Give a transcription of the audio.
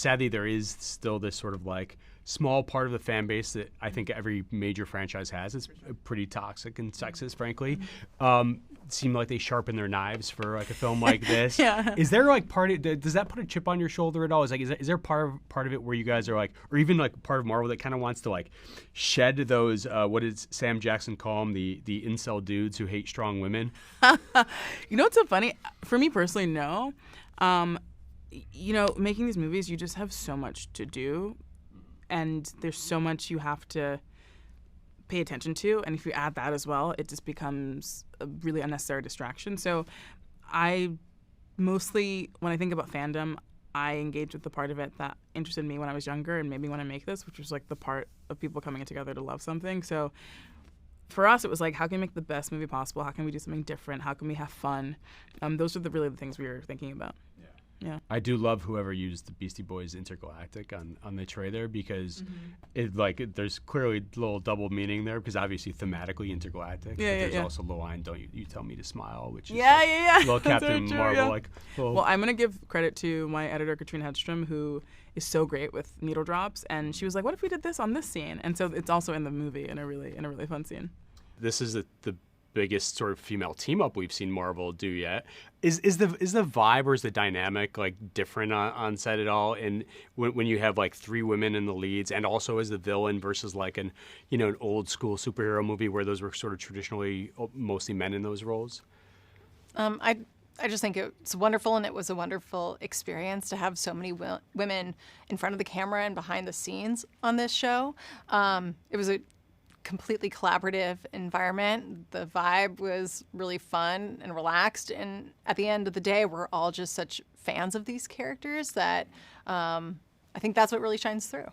sadly there is still this sort of like small part of the fan base that I think every major franchise has. It's pretty toxic and sexist, frankly. Seem like they sharpen their knives for like a film like this. Is there like does that put a chip on your shoulder at all? Is there part of it where you guys are like, or even like part of Marvel that kind of wants to like shed those what did Sam Jackson call them, the incel dudes who hate strong women? You know what's so funny? For me personally, no. Making these movies, you just have so much to do, and there's so much you have to pay attention to, and if you add that as well, it just becomes a really unnecessary distraction. So I mostly, when I think about fandom, I engage with the part of it that interested me when I was younger and made me want to make this, which was like the part of people coming together to love something. So for us, it was like, how can we make the best movie possible? How can we do something different? How can we have fun? Those are really the things we were thinking about. Yeah. I do love whoever used the Beastie Boys Intergalactic on the trailer, because there's clearly a little double meaning there, because obviously thematically intergalactic. Yeah, but there's also the line, "Don't you tell me to smile," which is little Captain Marvel. Well, I'm gonna give credit to my editor Katrina Hedstrom, who is so great with needle drops, and she was like, "What if we did this on this scene?" And so it's also in the movie in a really fun scene. This is the biggest sort of female team up we've seen Marvel do yet. Is the vibe or is the dynamic like different on set at all? And when you have like three women in the leads, and also as the villain versus like an old school superhero movie where those were sort of traditionally mostly men in those roles? I just think it's wonderful, and it was a wonderful experience to have so many women in front of the camera and behind the scenes on this show. It was a completely collaborative environment. The vibe was really fun and relaxed, and at the end of the day, we're all just such fans of these characters that I think that's what really shines through.